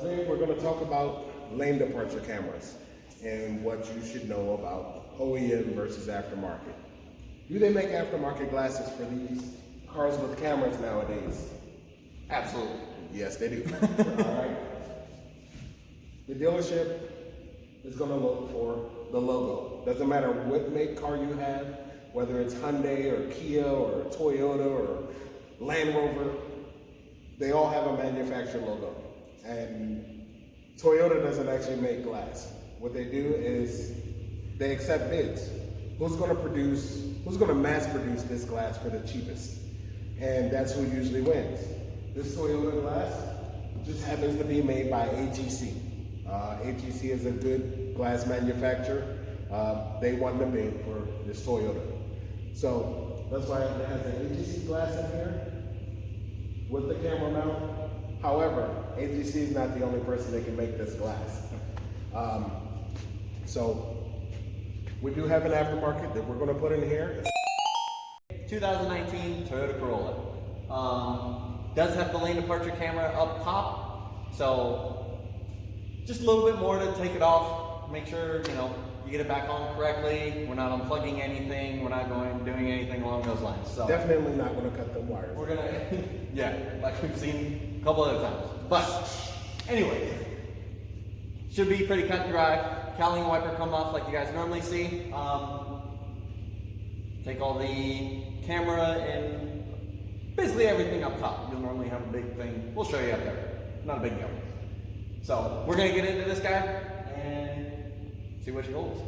today we're going to talk about lane departure cameras and what you should know about OEM versus aftermarket. Do they make aftermarket glasses for these cars with cameras nowadays? Absolutely. Yes, they do. All right. The dealership is going to look for the logo. Doesn't matter what make car you have, whether it's Hyundai or Kia or Toyota or Land Rover, they all have a manufacturer logo. And Toyota doesn't actually make glass. What they do is they accept bids. Who's going to mass produce this glass for the cheapest? And that's who usually wins. This Toyota glass just happens to be made by AGC. AGC is a good glass manufacturer. They won the bid for this Toyota. So that's why it has an AGC glass in here with the camera mount. However, AGC is not the only person that can make this glass. So we do have an aftermarket that we're going to put in here. 2019 Toyota Corolla. Does have the lane departure camera up top, so just a little bit more to take it off, make sure you get it back on correctly. We're not unplugging anything. We're not doing anything along those lines. So definitely not going to cut the wires. We're gonna, yeah, like we've seen a couple other times. But anyway, should be pretty cut and dry. Cowling wiper come off like you guys normally see. Take all the camera and basically everything up top. You'll normally have a big thing. We'll show you up there. Not a big deal. So we're gonna get into this guy and see what he holds.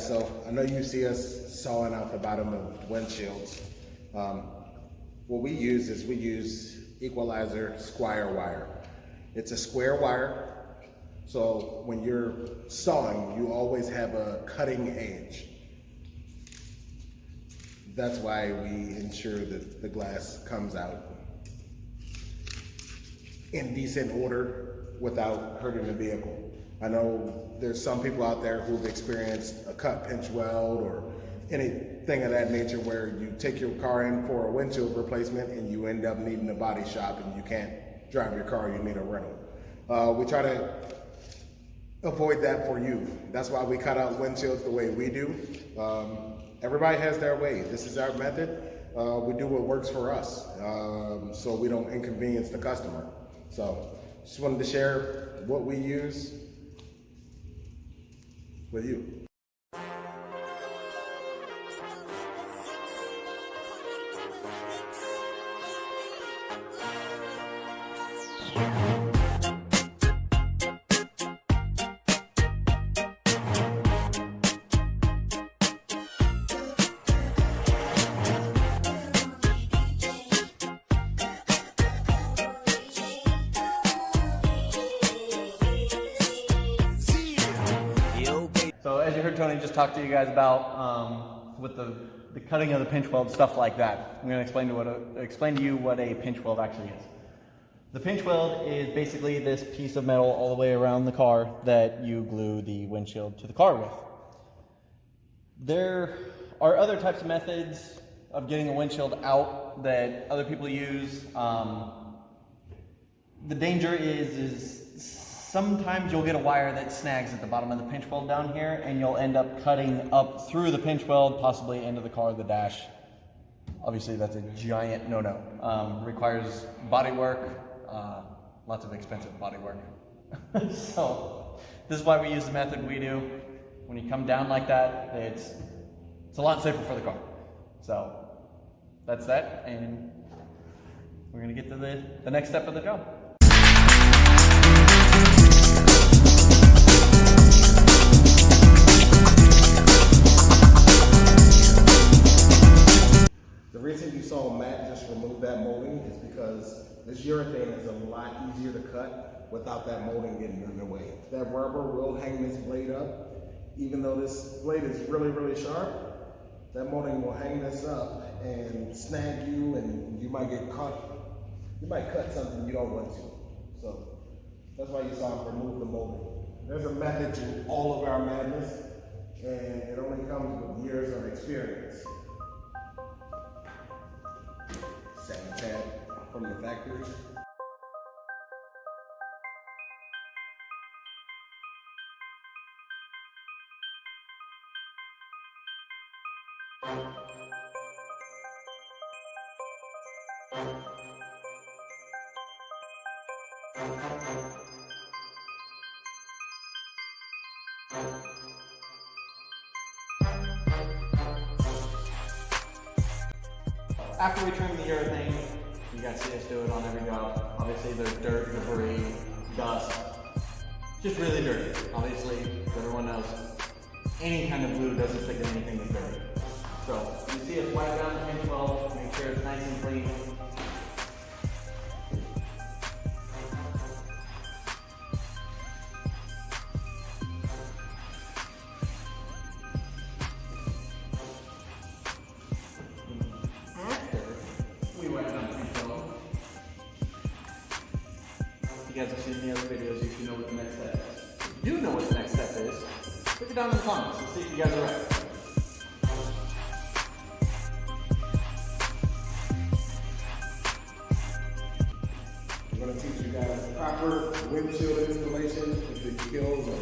guys, so I know you see us sawing out the bottom of windshields. What we use is we use equalizer square wire. It's a square wire, so when you're sawing, you always have a cutting edge. That's why we ensure that the glass comes out in decent order without hurting the vehicle. I know there's some people out there who've experienced a cut, pinch weld, or anything of that nature where you take your car in for a windshield replacement and you end up needing a body shop and you can't drive your car, you need a rental. We try to avoid that for you. That's why we cut out windshields the way we do. Everybody has their way. This is our method. We do what works for us, so we don't inconvenience the customer. So just wanted to share what we use with you. So as you heard Tony just talk to you guys about with the cutting of the pinch weld, stuff like that, I'm going to explain to you what a pinch weld actually is. The pinch weld is basically this piece of metal all the way around the car that you glue the windshield to the car with. There are other types of methods of getting a windshield out that other people use. The danger is sometimes you'll get a wire that snags at the bottom of the pinch weld down here, and you'll end up cutting up through the pinch weld, possibly into the car or the dash. Obviously, that's a giant no-no. Requires body work, lots of expensive body work. So this is why we use the method we do. When you come down like that, it's a lot safer for the car. So that's that, and we're gonna get to the next step of the job. The reason you saw Matt just remove that molding is because this urethane is a lot easier to cut without that molding getting in the way. That rubber will hang this blade up. Even though this blade is really, really sharp, that molding will hang this up and snag you, and you might get caught. You might cut something you don't want to. So that's why you saw him remove the molding. There's a method to all of our madness, and it only comes with years of experience. Satin tab from the factory. After we trim the urethane, you guys see us do it on every job. Obviously there's dirt, debris, dust, just really dirty. Obviously, everyone knows any kind of glue doesn't stick in anything that's dirty. So you see us wipe down the pinch weld, make sure it's nice and clean. If you guys have seen the other videos, you should know what the next step is. If you know what the next step is, put it down in the comments and see if you guys are right. I'm going to teach you guys proper windshield installation with the skills of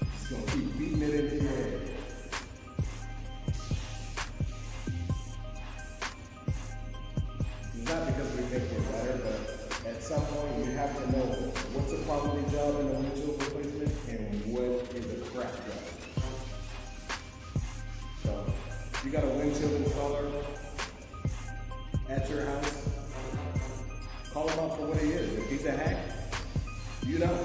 just going to keep beating it into your head. It's not because we think we're better, but at some point you have to know what's a quality job in a windshield replacement and what is a crap job. So, you got a windshield installer at your house, call him out for what he is. If he's a hack, you know.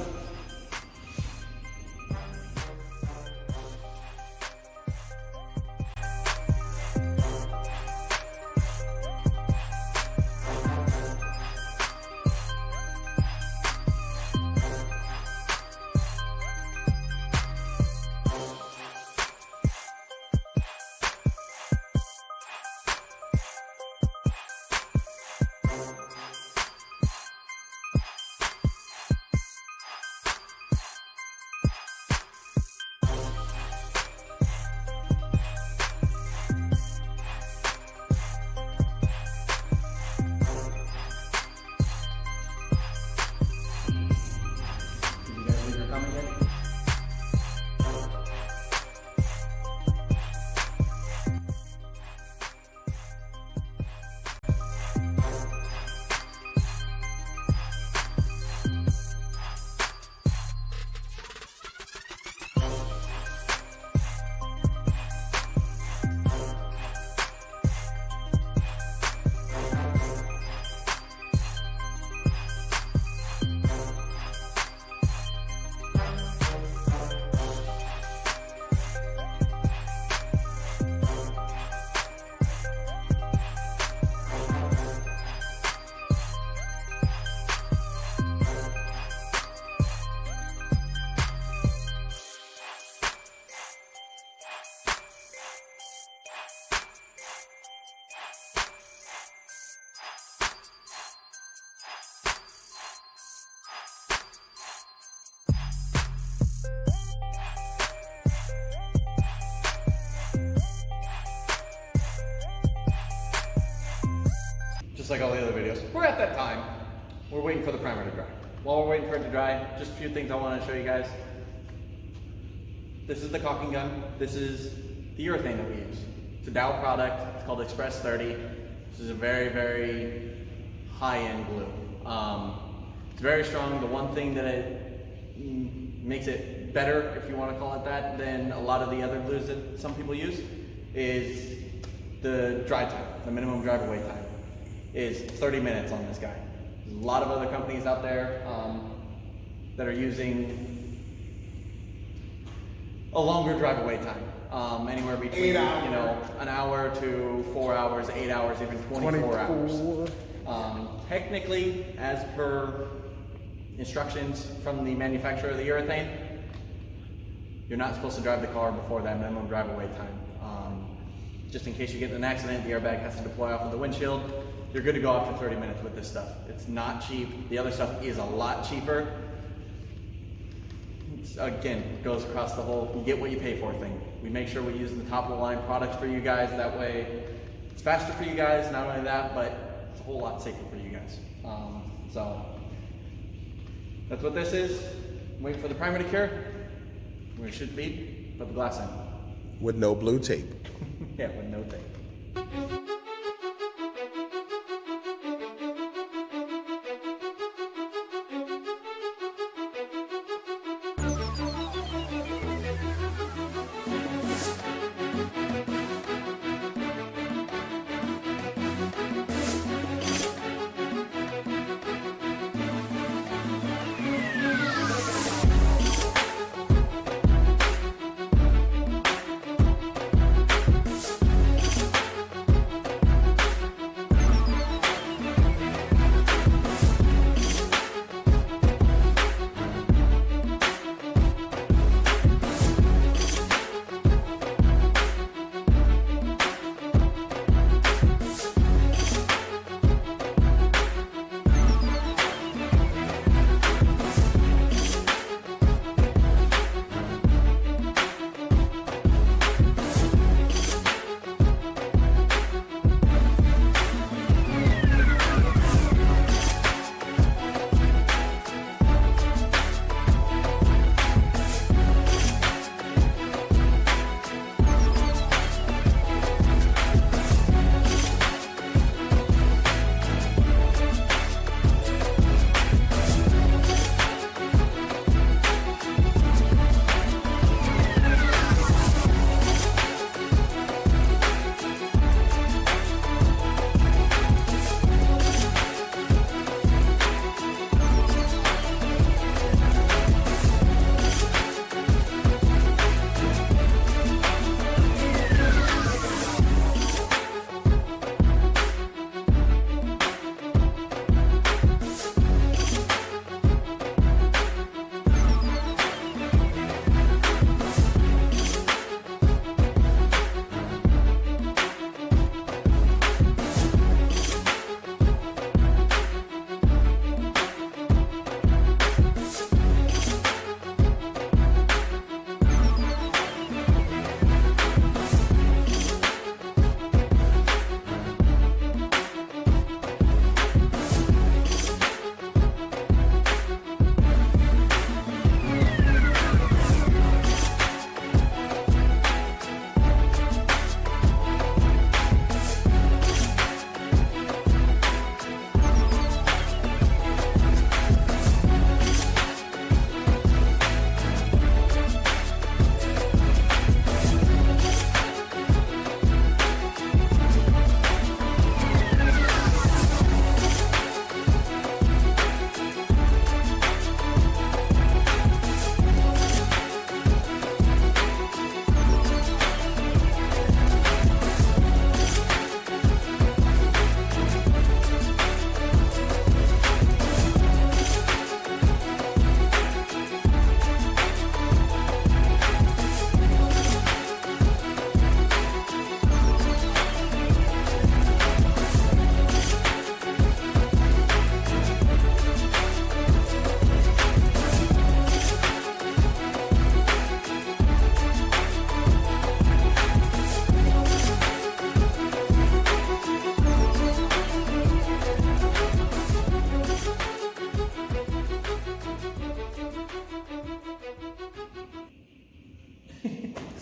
Just like all the other videos, we're at that time. We're waiting for the primer to dry. While we're waiting for it to dry, just a few things I want to show you guys. This is the caulking gun. This is the urethane that we use. It's a Dow product. It's called Express 30. This is a very, very high-end glue. It's very strong. The one thing that it makes it better, if you want to call it that, than a lot of the other glues that some people use is the dry time, the minimum drive away time is 30 minutes on this guy. There's a lot of other companies out there that are using a longer drive away time, anywhere between 8 hours. you know, an hour to 4 hours, 8 hours, even 24 hours. Technically, as per instructions from the manufacturer of the urethane, you're not supposed to drive the car before that minimum drive away time. Just in case you get in an accident, the airbag has to deploy off of the windshield. You're good to go after 30 minutes with this stuff. It's not cheap. The other stuff is a lot cheaper. Again, goes across the whole you get what you pay for thing. We make sure we use the top of the line products for you guys. That way it's faster for you guys. Not only that, but it's a whole lot safer for you guys. So that's what this is. Wait for the primer to cure. We should be, put the glass in. With no blue tape. Yeah, with no tape.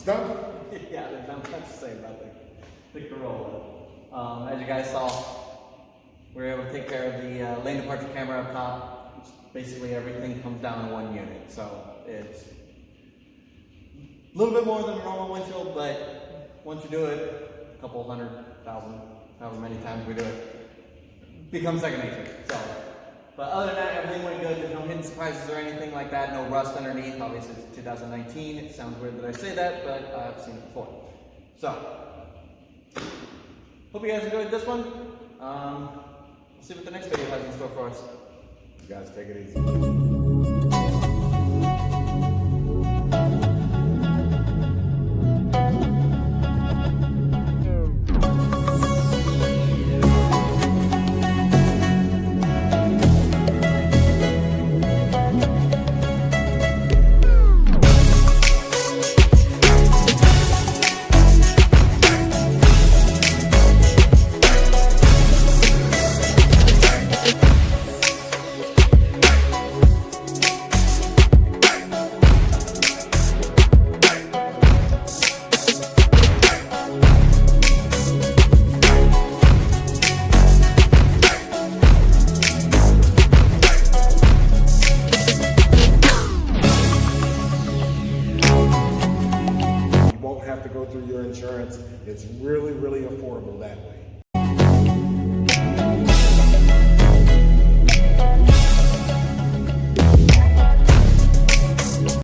done. Yeah, there's not much to say about the Corolla. As you guys saw, we were able to take care of the lane departure camera up top. Basically everything comes down in one unit, so it's a little bit more than a normal windshield, but once you do it, a couple 100,000, however many times we do it, becomes second nature. So, but other than that, everything went good. There's no hidden surprises or anything like that. No rust underneath. Obviously, it's 2019. It sounds weird that I say that, but I've seen it before. So, hope you guys enjoyed this one. We'll see what the next video has in store for us. You guys take it easy. Have to go through your insurance. It's really, really affordable that way.